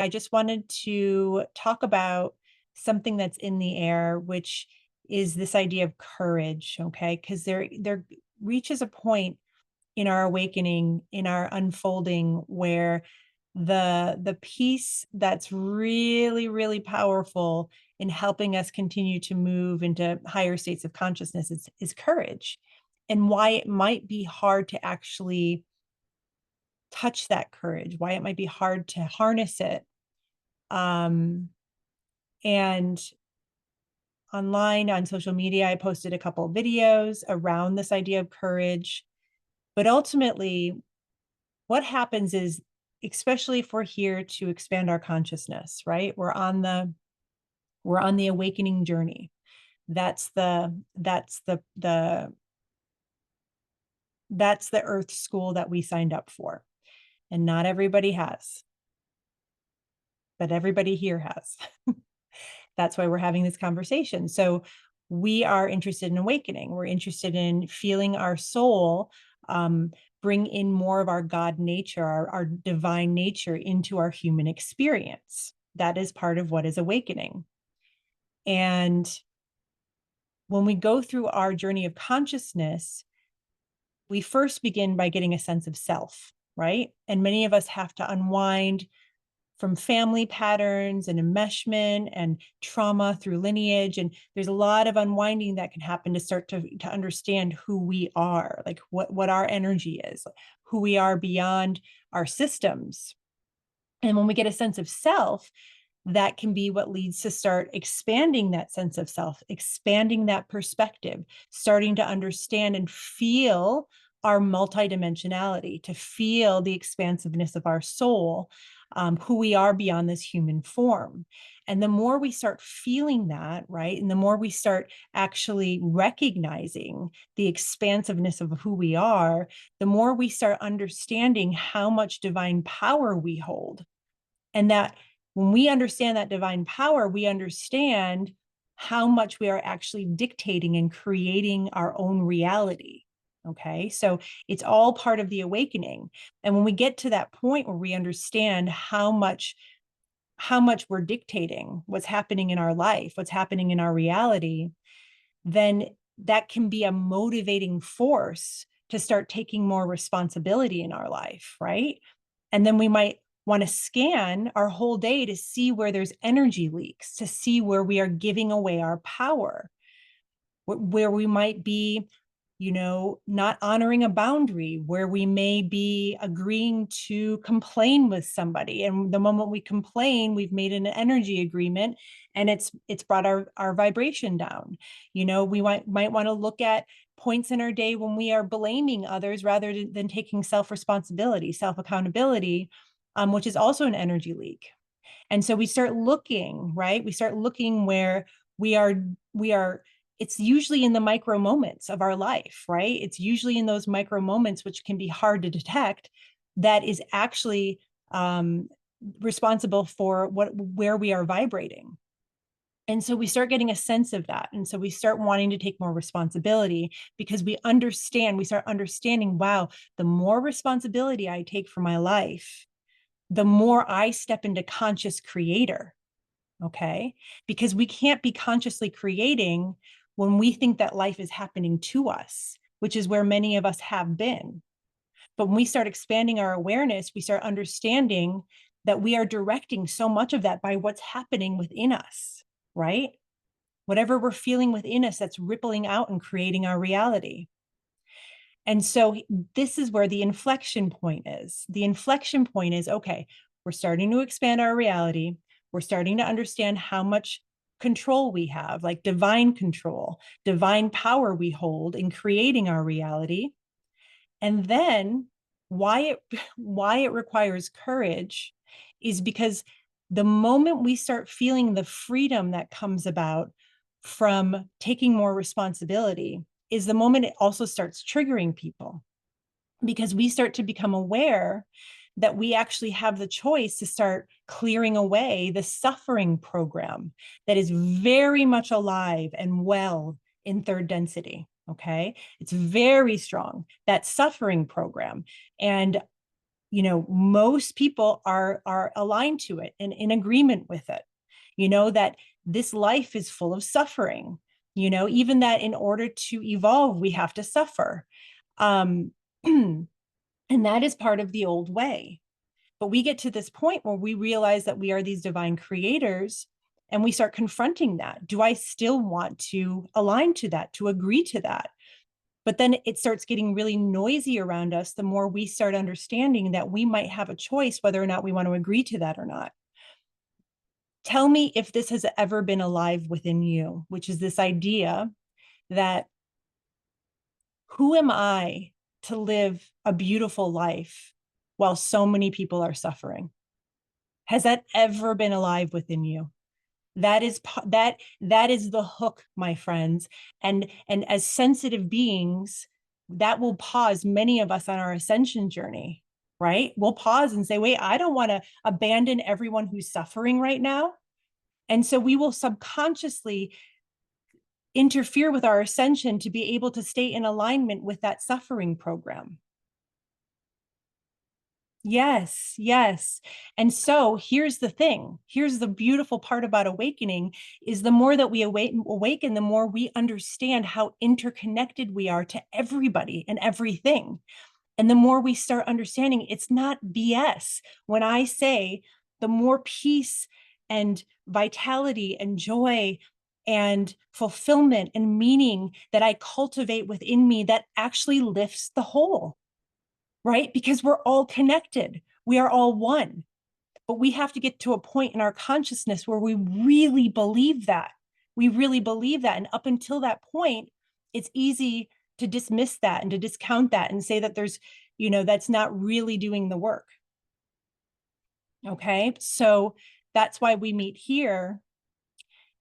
I just wanted to talk about something that's in the air, which is this idea of courage, okay? Because there reaches a point in our awakening, in our unfolding, where the piece that's really, really powerful in helping us continue to move into higher states of consciousness is courage, and why it might be hard to actually touch that courage, why it might be hard to harness it. And online on social media, I posted a couple of videos around this idea of courage. But ultimately, what happens is, especially if we're here to expand our consciousness, right? We're on the awakening journey. That's the earth school that we signed up for. And not everybody has, but everybody here has. That's why we're having this conversation. So we are interested in awakening. We're interested in feeling our soul bring in more of our God nature, our divine nature into our human experience. That is part of what is awakening. And when we go through our journey of consciousness, we first begin by getting a sense of self, right? And many of us have to unwind from family patterns and enmeshment and trauma through lineage. And there's a lot of unwinding that can happen to start to understand who we are, like what our energy is, who we are beyond our systems. And when we get a sense of self, that can be what leads to start expanding that sense of self, expanding that perspective, starting to understand and feel our multidimensionality, to feel the expansiveness of our soul, who we are beyond this human form. And the more we start feeling that, right, and the more we start actually recognizing the expansiveness of who we are, the more we start understanding how much divine power we hold. And that when we understand that divine power, we understand how much we are actually dictating and creating our own reality. Okay, so it's all part of the awakening. And when we get to that point where we understand how much we're dictating what's happening in our life, what's happening in our reality, then that can be a motivating force to start taking more responsibility in our life, right? And then we might want to scan our whole day to see where there's energy leaks, to see where we are giving away our power, where we might be, not honoring a boundary, where we may be agreeing to complain with somebody. And the moment we complain, we've made an energy agreement, and it's brought our vibration down. We might want to look at points in our day when we are blaming others rather than taking self-responsibility, self-accountability, which is also an energy leak. And so we start looking, right? We start looking where we are, it's usually in the micro moments of our life, right? It's usually in those micro moments, which can be hard to detect, that is actually responsible for where we are vibrating. And so we start getting a sense of that. And so we start wanting to take more responsibility because we start understanding, wow, the more responsibility I take for my life, the more I step into conscious creator. Okay. Because we can't be consciously creating when we think that life is happening to us, which is where many of us have been. But when we start expanding our awareness, we start understanding that we are directing so much of that by what's happening within us, right? Whatever we're feeling within us, that's rippling out and creating our reality. And so this is where the inflection point is. The inflection point is, okay, we're starting to expand our reality. We're starting to understand how much control we have, like divine control, divine power we hold in creating our reality. And then why it requires courage is because the moment we start feeling the freedom that comes about from taking more responsibility is the moment it also starts triggering people, because we start to become aware that we actually have the choice to start clearing away the suffering program that is very much alive and well in third density. Okay. It's very strong, that suffering program. And most people are aligned to it and in agreement with it, that this life is full of suffering, even that in order to evolve, we have to suffer. Um, and that is part of the old way. But we get to this point where we realize that we are these divine creators and we start confronting that. Do I still want to align to that, to agree to that? But then it starts getting really noisy around us the more we start understanding that we might have a choice whether or not we want to agree to that or not. Tell me if this has ever been alive within you, which is this idea that who am I to live a beautiful life while so many people are suffering? Has that ever been alive within you? That is the hook, my friends. And as sensitive beings, that will pause many of us on our ascension journey, right? We'll pause and say, wait, I don't want to abandon everyone who's suffering right now. And so we will subconsciously interfere with our ascension to be able to stay in alignment with that suffering program. Yes, yes. And so here's the thing. Here's the beautiful part about awakening is the more that we awaken, the more we understand how interconnected we are to everybody and everything. And the more we start understanding it's not BS. When I say the more peace and vitality and joy and fulfillment and meaning that I cultivate within me, that actually lifts the whole, right? Because we're all connected. We are all one. But we have to get to a point in our consciousness where we really believe that. We really believe that. And up until that point, it's easy to dismiss that and to discount that and say that that's not really doing the work. Okay. So that's why we meet here,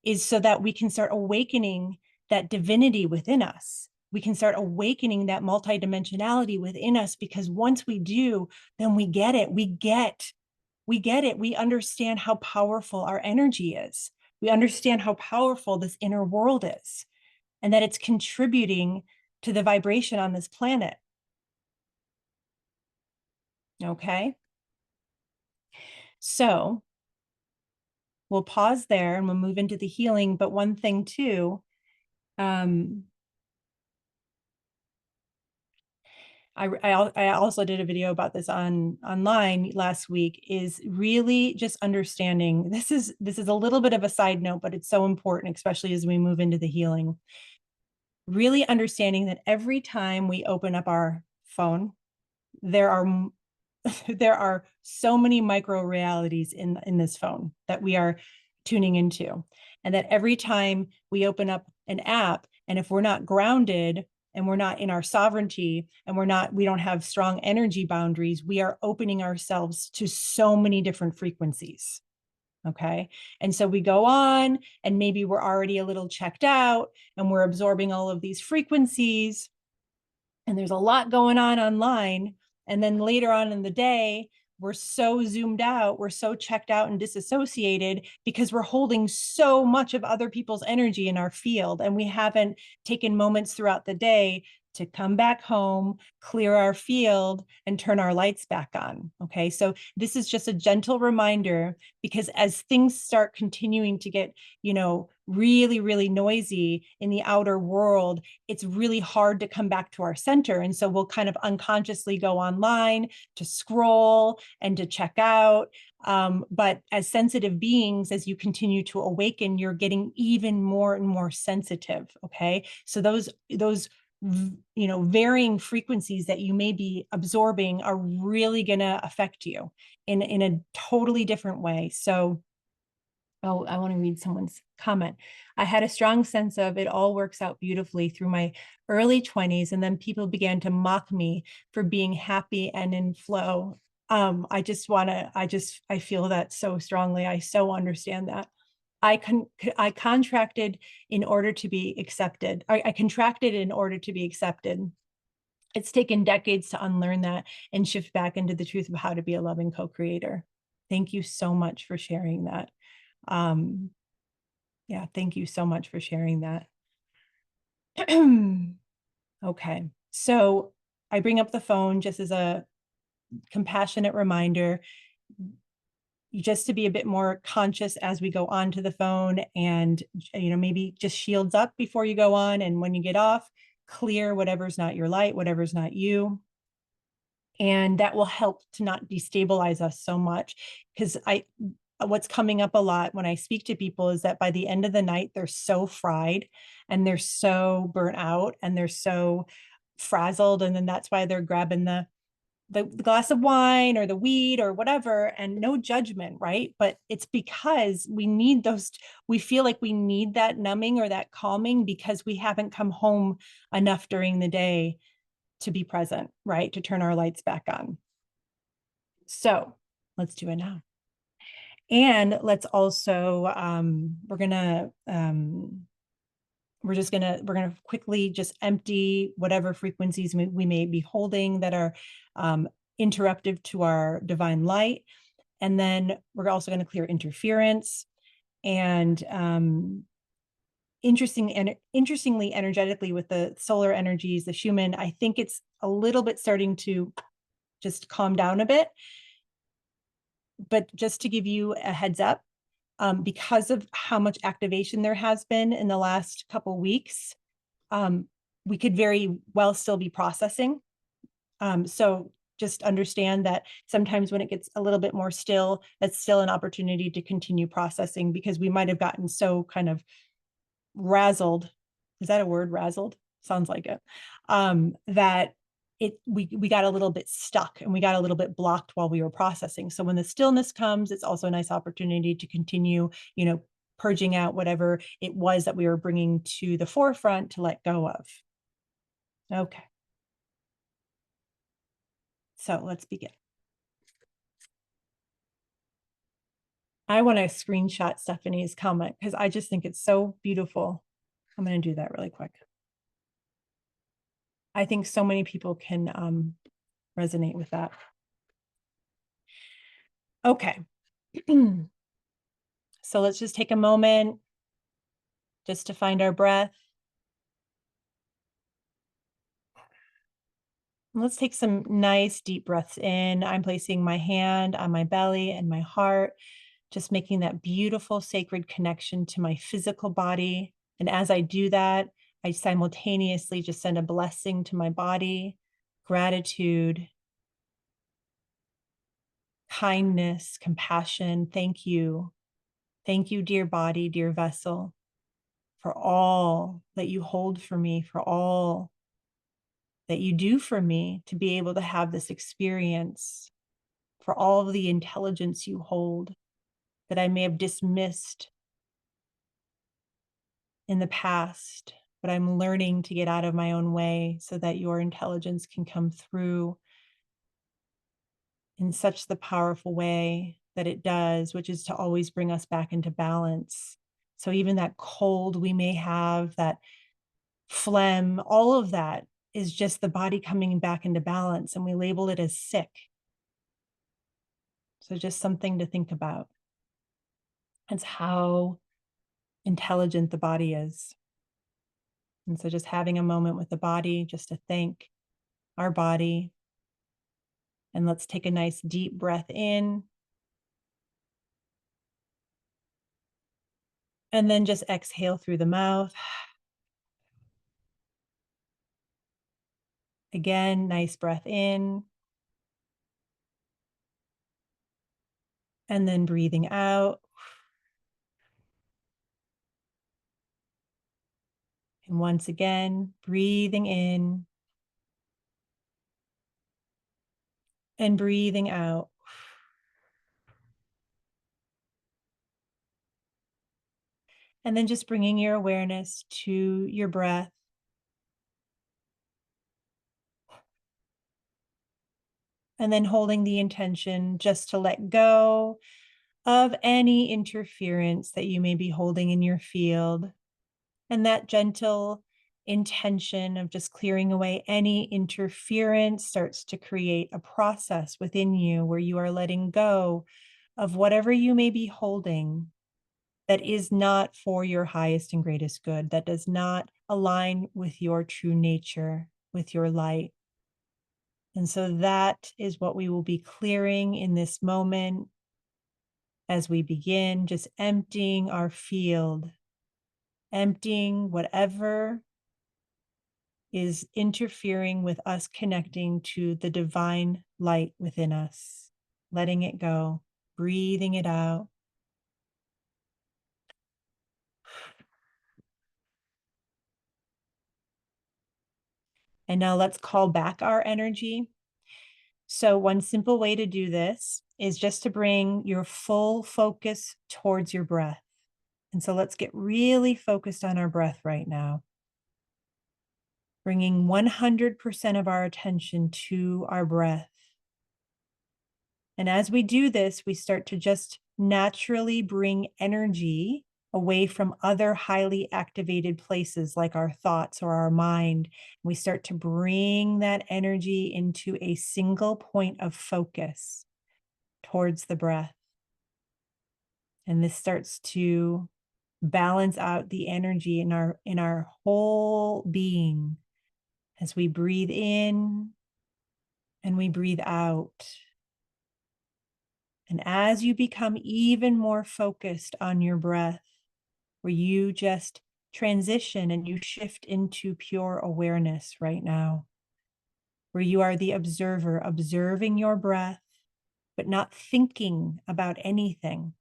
is so that we can start awakening that divinity within us. We can start awakening that multidimensionality within us, because once we do, then we get it. We get it. We understand how powerful our energy is. We understand how powerful this inner world is, and that it's contributing to the vibration on this planet. Okay. So we'll pause there and we'll move into the healing. But one thing too, I also did a video about this online last week, is really just understanding, this is a little bit of a side note, but it's so important, especially as we move into the healing. Really understanding that every time we open up our phone, there are there are so many micro realities in this phone that we are tuning into. And that every time we open up an app, and if we're not grounded and we're not in our sovereignty and we don't have strong energy boundaries, we are opening ourselves to so many different frequencies. Okay. And so we go on, and maybe we're already a little checked out and we're absorbing all of these frequencies, and there's a lot going on online. And then later on in the day, we're so zoomed out, we're so checked out and disassociated because we're holding so much of other people's energy in our field. And we haven't taken moments throughout the day to come back home, clear our field, and turn our lights back on. Okay. So this is just a gentle reminder, because as things start continuing to get, really, really noisy in the outer world, it's really hard to come back to our center. And so we'll kind of unconsciously go online to scroll and to check out. But as sensitive beings, as you continue to awaken, you're getting even more and more sensitive. Okay. So those varying frequencies that you may be absorbing are really going to affect you in a totally different way. So I want to read someone's comment. I had a strong sense of it all works out beautifully through my early 20s, and then people began to mock me for being happy and in flow. I feel that so strongly. I so understand that. I contracted in order to be accepted. I contracted in order to be accepted. It's taken decades to unlearn that and shift back into the truth of how to be a loving co-creator. Thank you so much for sharing that. Yeah, thank you so much for sharing that. Okay, so I bring up the phone just as a compassionate reminder just to be a bit more conscious as we go onto the phone, and maybe just shields up before you go on, and when you get off, clear whatever's not your light, whatever's not you. And that will help to not destabilize us so much, because what's coming up a lot when I speak to people is that by the end of the night they're so fried and they're so burnt out and they're so frazzled, and then that's why they're grabbing the glass of wine or the weed or whatever, and no judgment, right? But it's because we feel like we need that numbing or that calming because we haven't come home enough during the day to be present, right? To turn our lights back on. So let's do it now. And let's also, we're gonna quickly just empty whatever frequencies we may be holding that are interruptive to our divine light. And then we're also going to clear interference. And interestingly, energetically, with the solar energies, the Schumann, I think it's a little bit starting to just calm down a bit. But just to give you a heads up, because of how much activation there has been in the last couple of weeks, we could very well still be processing. So just understand that sometimes when it gets a little bit more still, that's still an opportunity to continue processing, because we might have gotten so kind of razzled. Is that a word? Razzled? Sounds like it. That we got a little bit stuck and we got a little bit blocked while we were processing. So when the stillness comes, it's also a nice opportunity to continue, purging out whatever it was that we were bringing to the forefront to let go of. Okay. So let's begin. I want to screenshot Stephanie's comment because I just think it's so beautiful. I'm going to do that really quick. I think so many people can resonate with that. Okay. So let's just take a moment just to find our breath. Let's take some nice deep breaths in. I'm placing my hand on my belly and my heart, just making that beautiful sacred connection to my physical body. And as I do that, I simultaneously just send a blessing to my body, gratitude, kindness, compassion. Thank you. Thank you, dear body, dear vessel, for all that you hold for me, for all that you do for me to be able to have this experience, for all of the intelligence you hold that I may have dismissed in the past, but I'm learning to get out of my own way so that your intelligence can come through in such the powerful way that it does, which is to always bring us back into balance. So even that cold we may have, that phlegm, all of that is just the body coming back into balance, and we label it as sick. So just something to think about. It's how intelligent the body is. And so just having a moment with the body, just to thank our body. And let's take a nice deep breath in. And then just exhale through the mouth. Again, nice breath in. And then breathing out. And once again, breathing in and breathing out. And then just bringing your awareness to your breath. And then holding the intention just to let go of any interference that you may be holding in your field. And that gentle intention of just clearing away any interference starts to create a process within you where you are letting go of whatever you may be holding that is not for your highest and greatest good, that does not align with your true nature, with your light. And so that is what we will be clearing in this moment as we begin, just emptying our field, emptying whatever is interfering with us connecting to the divine light within us, letting it go, breathing it out. And now let's call back our energy. So, one simple way to do this is just to bring your full focus towards your breath. And so, let's get really focused on our breath right now, bringing 100% of our attention to our breath. And as we do this, we start to just naturally bring energy away from other highly activated places like our thoughts or our mind. We start to bring that energy into a single point of focus towards the breath. And this starts to balance out the energy in our whole being as we breathe in and we breathe out. And as you become even more focused on your breath, where you just transition and you shift into pure awareness right now, where you are the observer, observing your breath, but not thinking about anything.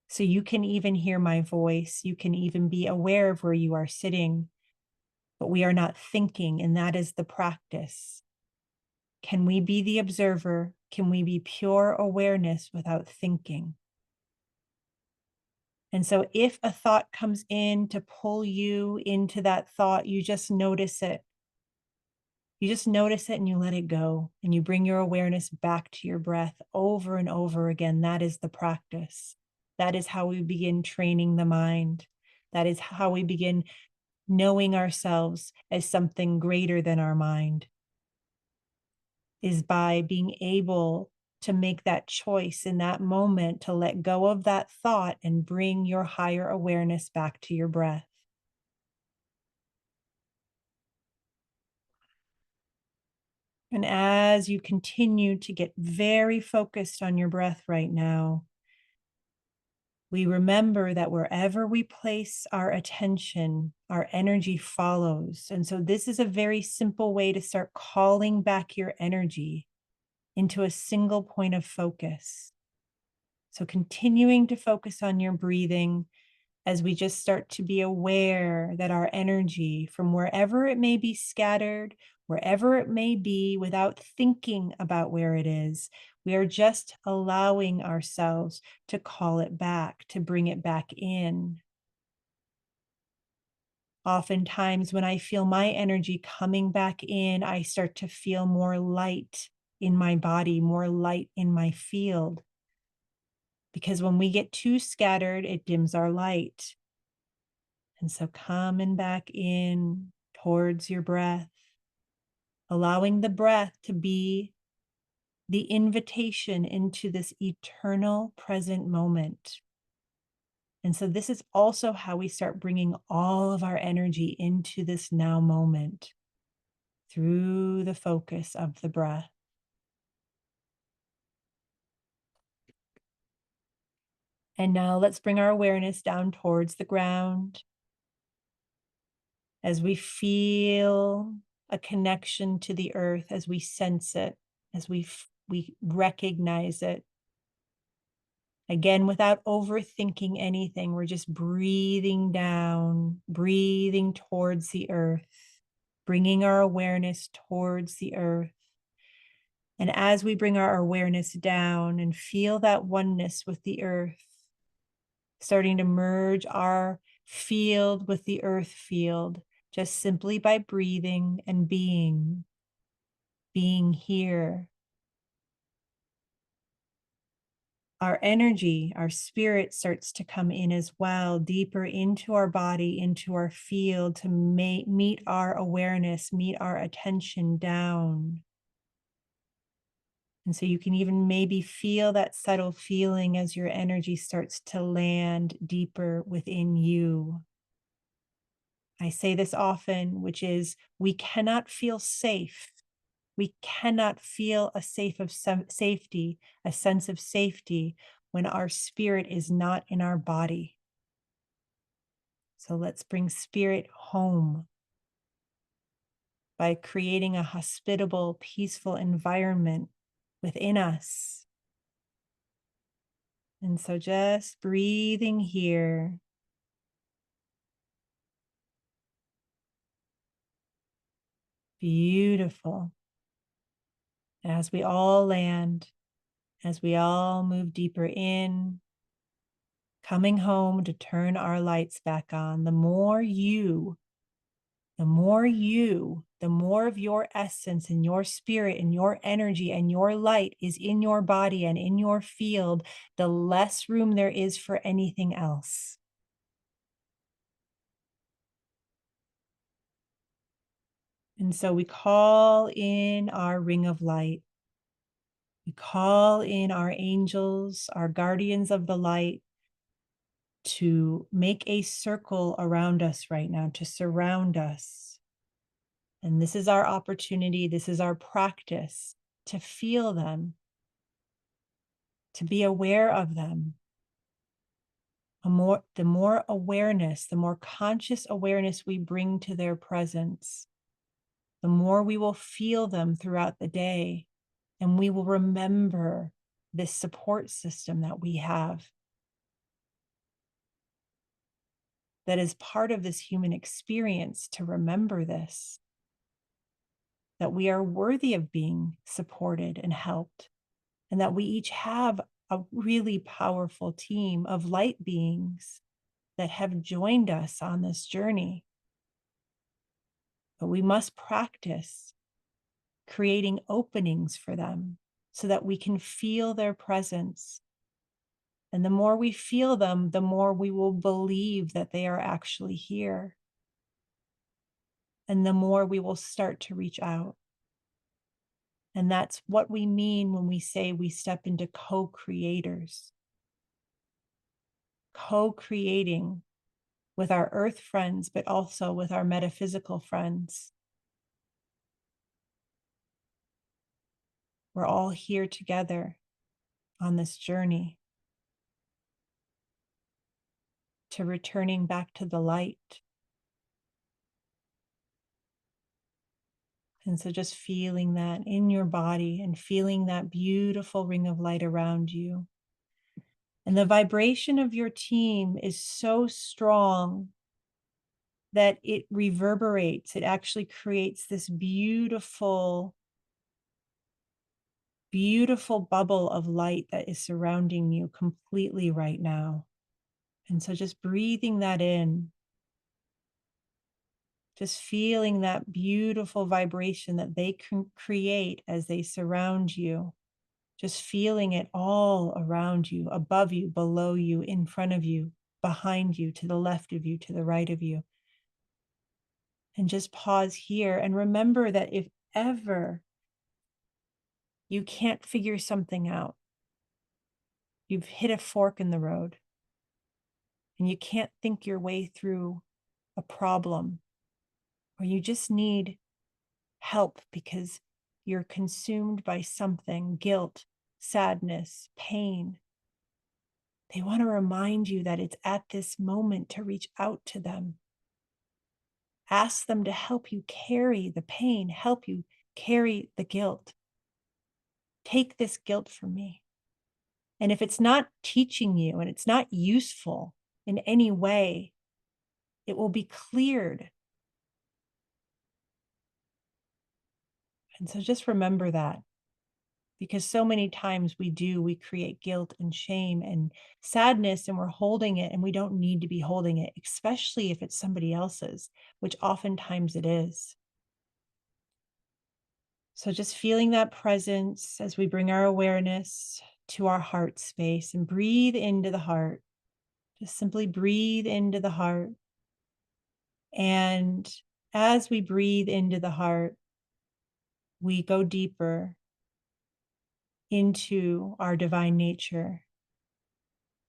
So you can even hear my voice. You can even be aware of where you are sitting, but we are not thinking, and that is the practice. Can we be the observer? Can we be pure awareness without thinking? And so if a thought comes in to pull you into that thought, you just notice it. You just notice it and you let it go. And you bring your awareness back to your breath over and over again. That is the practice. That is how we begin training the mind. That is how we begin knowing ourselves as something greater than our mind, is by being able to make that choice in that moment to let go of that thought and bring your higher awareness back to your breath. And as you continue to get very focused on your breath right now, we remember that wherever we place our attention, our energy follows. And so this is a very simple way to start calling back your energy into a single point of focus. So continuing to focus on your breathing as we just start to be aware that our energy, from wherever it may be scattered, wherever it may be, without thinking about where it is, we are just allowing ourselves to call it back, to bring it back in. Oftentimes, when I feel my energy coming back in, I start to feel more light in my body, more light in my field. Because when we get too scattered, it dims our light. And so coming back in towards your breath, allowing the breath to be the invitation into this eternal present moment. And so this is also how we start bringing all of our energy into this now moment through the focus of the breath. And now let's bring our awareness down towards the ground as we feel a connection to the earth, as we sense it, as we recognize it. Again, without overthinking anything, we're just breathing down, breathing towards the earth, bringing our awareness towards the earth. And as we bring our awareness down and feel that oneness with the earth, starting to merge our field with the earth field, just simply by breathing and being here. Our energy, our spirit starts to come in as well, deeper into our body, into our field, to meet our awareness, meet our attention down. And so you can even maybe feel that subtle feeling as your energy starts to land deeper within you. I say this often, which is we cannot feel safe We cannot feel a safety, a sense of safety when our spirit is not in our body. So let's bring spirit home by creating a hospitable, peaceful environment within us. And so just breathing here. Beautiful. As we all land, as we all move deeper in, coming home to turn our lights back on, the more of your essence and your spirit and your energy and your light is in your body and in your field, the less room there is for anything else. And so we call in our ring of light. We call in our angels, our guardians of the light, to make a circle around us right now, to surround us. And this is our opportunity, this is our practice to feel them, to be aware of them. The more awareness, the more conscious awareness we bring to their presence, the more we will feel them throughout the day, and we will remember this support system that we have, that is part of this human experience, to remember this, that we are worthy of being supported and helped, and that we each have a really powerful team of light beings that have joined us on this journey. But we must practice creating openings for them so that we can feel their presence. And the more we feel them, the more we will believe that they are actually here. And the more we will start to reach out. And that's what we mean when we say we step into co-creators. Co-creating with our earth friends, but also with our metaphysical friends. We're all here together on this journey to returning back to the light. And so just feeling that in your body and feeling that beautiful ring of light around you. And the vibration of your team is so strong that it reverberates. It actually creates this beautiful, beautiful bubble of light that is surrounding you completely right now. And so just breathing that in, just feeling that beautiful vibration that they can create as they surround you. Just feeling it all around you, above you, below you, in front of you, behind you, to the left of you, to the right of you. And just pause here and remember that if ever you can't figure something out, you've hit a fork in the road, and you can't think your way through a problem, or you just need help because you're consumed by something, guilt, sadness, pain. They want to remind you that it's at this moment to reach out to them. Ask them to help you carry the pain, help you carry the guilt. Take this guilt from me. And if it's not teaching you and it's not useful in any way, it will be cleared. And so just remember that, because so many times we create guilt and shame and sadness, and we're holding it, and we don't need to be holding it, especially if it's somebody else's, which oftentimes it is. So just feeling that presence as we bring our awareness to our heart space and breathe into the heart. Just simply breathe into the heart. And as we breathe into the heart, we go deeper into our divine nature.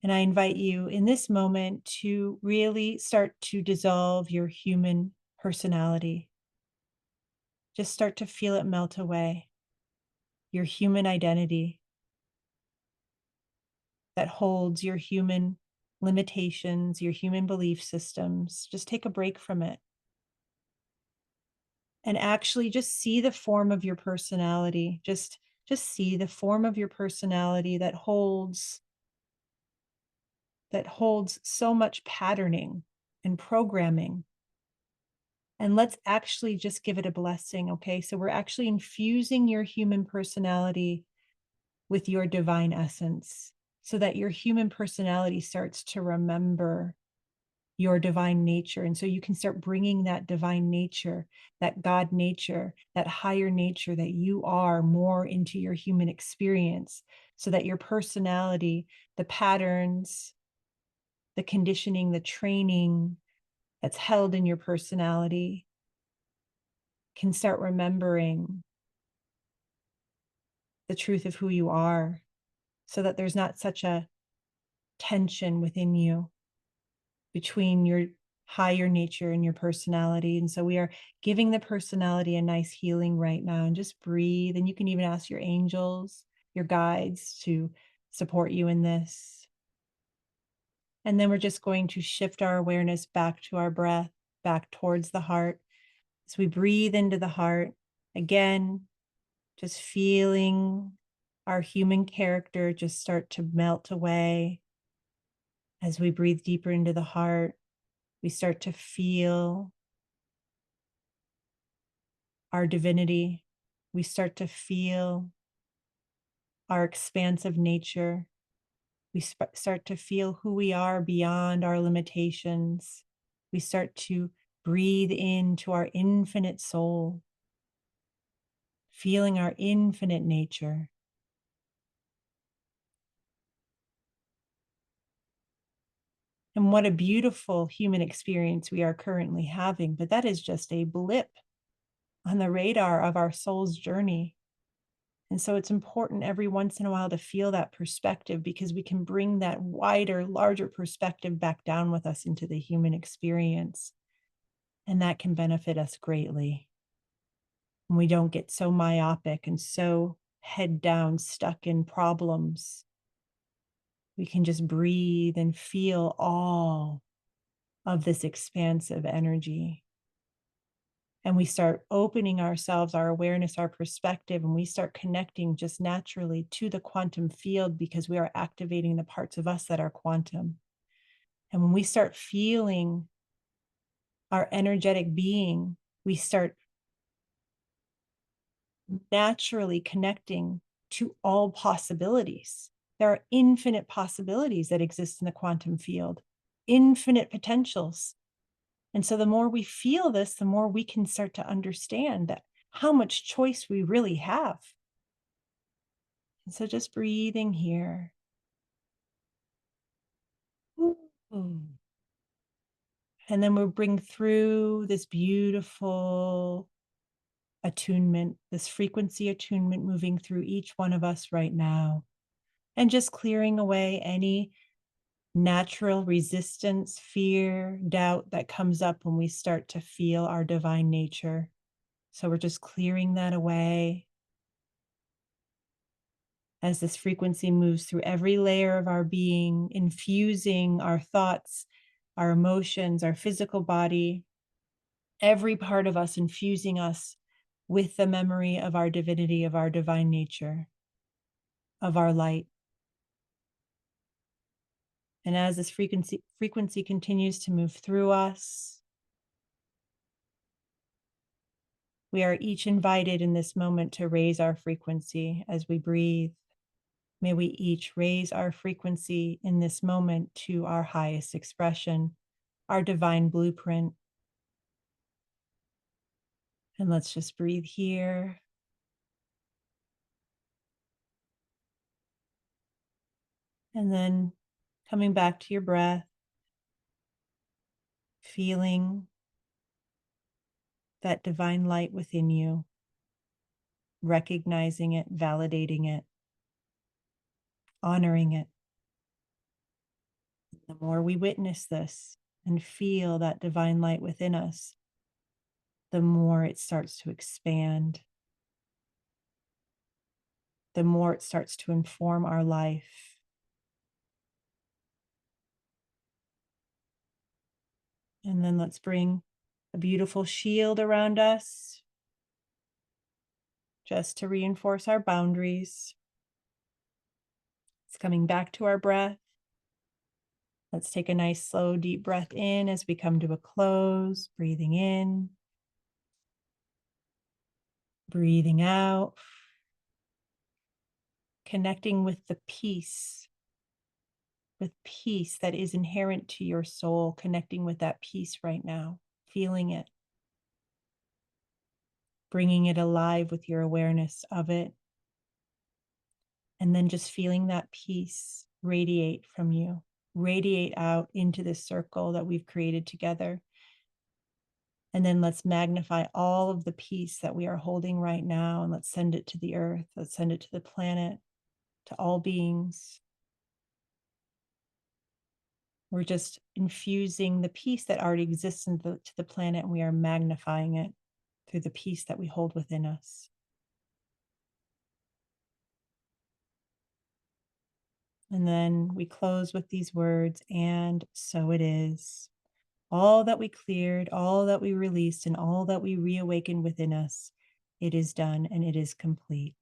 And I invite you in this moment to really start to dissolve your human personality. Just start to feel it melt away. Your human identity that holds your human limitations, your human belief systems. Just take a break from it and actually just see the form of your personality. Just see the form of your personality that holds so much patterning and programming. And let's actually just give it a blessing, okay? So we're actually infusing your human personality with your divine essence so that your human personality starts to remember your divine nature. And so you can start bringing that divine nature, that God nature, that higher nature that you are more into your human experience so that your personality, the patterns, the conditioning, the training that's held in your personality can start remembering the truth of who you are so that there's not such a tension within you between your higher nature and your personality. And so we are giving the personality a nice healing right now, and just breathe. And you can even ask your angels, your guides to support you in this. And then we're just going to shift our awareness back to our breath, back towards the heart. As we breathe into the heart, again, just feeling our human character just start to melt away. As we breathe deeper into the heart, we start to feel our divinity. We start to feel our expansive nature. We start to feel who we are beyond our limitations. We start to breathe into our infinite soul, feeling our infinite nature. And what a beautiful human experience we are currently having. But that is just a blip on the radar of our soul's journey. And so it's important every once in a while to feel that perspective because we can bring that wider, larger perspective back down with us into the human experience. And that can benefit us greatly. And we don't get so myopic and so head down, stuck in problems. We can just breathe and feel all of this expansive energy. And we start opening ourselves, our awareness, our perspective, and we start connecting just naturally to the quantum field because we are activating the parts of us that are quantum. And when we start feeling our energetic being, we start naturally connecting to all possibilities. There are infinite possibilities that exist in the quantum field, infinite potentials. And so the more we feel this, the more we can start to understand that how much choice we really have. And so just breathing here. Ooh. And then we'll bring through this beautiful attunement, this frequency attunement moving through each one of us right now. And just clearing away any natural resistance, fear, doubt that comes up when we start to feel our divine nature. So we're just clearing that away as this frequency moves through every layer of our being, infusing our thoughts, our emotions, our physical body, every part of us, infusing us with the memory of our divinity, of our divine nature, of our light. And as this frequency continues to move through us, we are each invited in this moment to raise our frequency as we breathe. May we each raise our frequency in this moment to our highest expression, our divine blueprint. And let's just breathe here. And then coming back to your breath, feeling that divine light within you, recognizing it, validating it, honoring it. The more we witness this and feel that divine light within us, the more it starts to expand, the more it starts to inform our life. And then let's bring a beautiful shield around us just to reinforce our boundaries. It's coming back to our breath. Let's take a nice, slow, deep breath in as we come to a close, breathing in, breathing out, connecting with peace that is inherent to your soul, connecting with that peace right now, feeling it, bringing it alive with your awareness of it, and then just feeling that peace radiate from you, radiate out into this circle that we've created together. And then let's magnify all of the peace that we are holding right now, and let's send it to the earth, let's send it to the planet, to all beings. We're just infusing the peace that already exists to the planet, and we are magnifying it through the peace that we hold within us. And then we close with these words, and so it is. All that we cleared, all that we released, and all that we reawakened within us, it is done and it is complete.